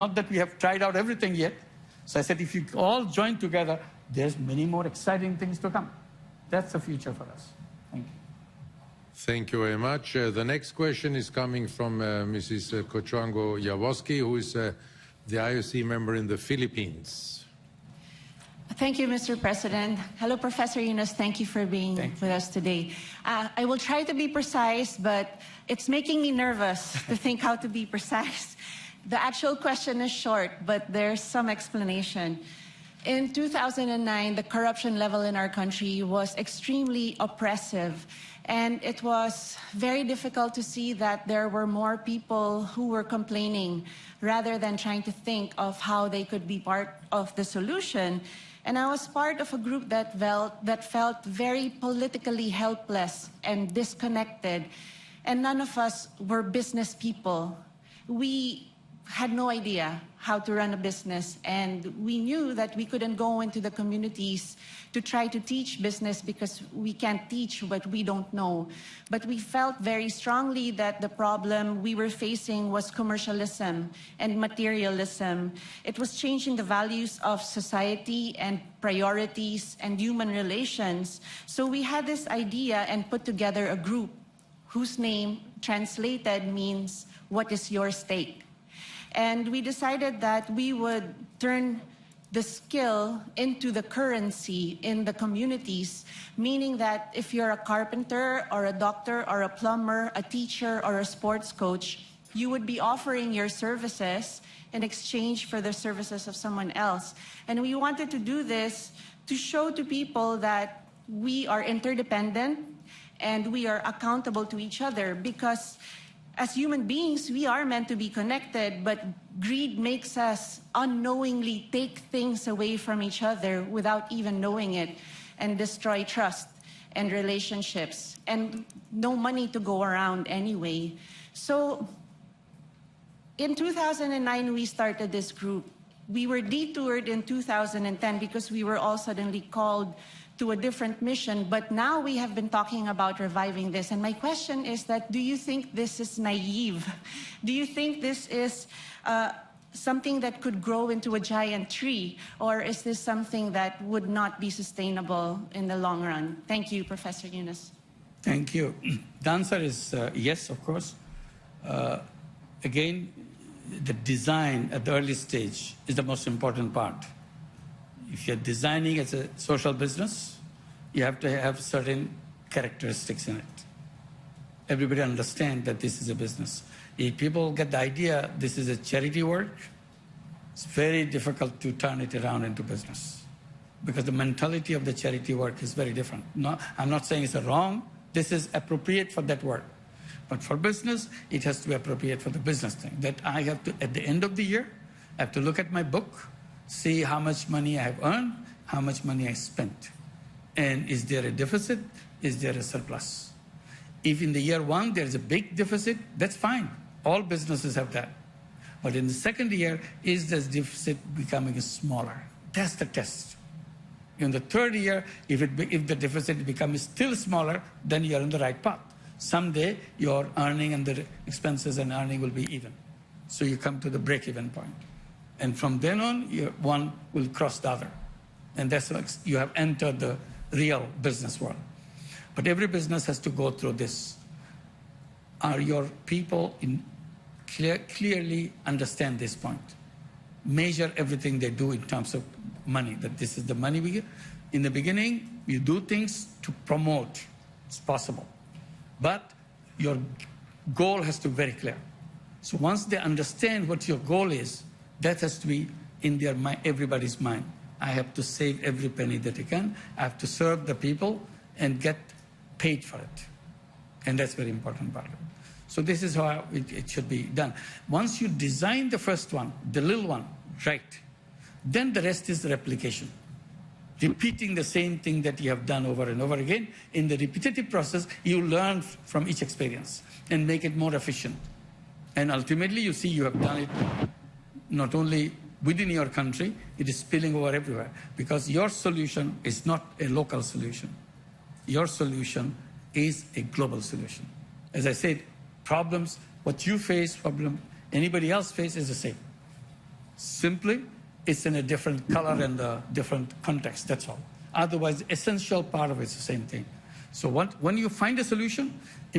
Not that we have tried out everything yet. So I said, if you all join together, there's many more exciting things to come. That's the future for us. Thank you. Thank you very much. The next question is coming from Mrs. Kochwango Yawoski, who is the IOC member in the Philippines. Thank you, Mr. President. Hello, Professor Yunus. Thank you for being with us today. I will try to be precise, but it's making me nervous to think how to be precise. The actual question is short, but there's some explanation. In 2009, the corruption level in our country was extremely oppressive, and it was very difficult to see that there were more people who were complaining rather than trying to think of how they could be part of the solution. And I was part of a group that felt very politically helpless and disconnected, and none of us were business people. We had no idea how to run a business, and we knew that we couldn't go into the communities to try to teach business because we can't teach what we don't know. But we felt very strongly that the problem we were facing was commercialism and materialism. It was changing the values of society and priorities and human relations. So we had this idea and put together a group whose name translated means, "What is your stake?" And we decided that we would turn the skill into the currency in the communities, meaning that if you're a carpenter or a doctor or a plumber, a teacher or a sports coach, you would be offering your services in exchange for the services of someone else. And we wanted to do this to show to people that we are interdependent and we are accountable to each other, because as human beings, we are meant to be connected, but greed makes us unknowingly take things away from each other without even knowing it, and destroy trust and relationships, and no money to go around anyway. So in 2009, we started this group. We were detoured in 2010 because we were all suddenly called to a different mission, but now we have been talking about reviving this. And my question is that, do you think this is naive? Do you think this is something that could grow into a giant tree? Or is this something that would not be sustainable in the long run? Thank you, Professor Yunus. Thank you. The answer is yes, of course. Again, the design at the early stage is the most important part. If you're designing as a social business, you have to have certain characteristics in it. Everybody understands that this is a business. If people get the idea this is a charity work, it's very difficult to turn it around into business, because the mentality of the charity work is very different. No, I'm not saying it's wrong. This is appropriate for that work. But for business, it has to be appropriate for the business thing. That I have to, at the end of the year, I have to look at my book, see how much money I have earned, how much money I spent. And is there a deficit? Is there a surplus? If in the year one there's a big deficit, that's fine. All businesses have that. But in the second year, is this deficit becoming smaller? That's the test. In the third year, if the deficit becomes still smaller, then you're on the right path. Someday, your earning and the expenses and earning will be even. So you come to the break-even point. And from then on, one will cross the other. And that's like you have entered the real business world. But every business has to go through this. Are your people clearly understand this point? Measure everything they do in terms of money, that this is the money we get. In the beginning, you do things to promote. It's possible. But your goal has to be very clear. So once they understand what your goal is, that has to be in their mind, everybody's mind. I have to save every penny that I can. I have to serve the people and get paid for it. And that's very important part of it. So this is how it should be done. Once you design the first one, the little one, right, then the rest is replication. Repeating the same thing that you have done over and over again. In the repetitive process, you learn from each experience and make it more efficient. And ultimately, you see you have done it not only within your country, it is spilling over everywhere, because your solution is not a local solution. Your solution is a global solution. As I said, problems, what you face, problem anybody else faces is the same. Simply, it's in a different color and a different context, that's all. Otherwise, the essential part of it is the same thing. So when you find a solution,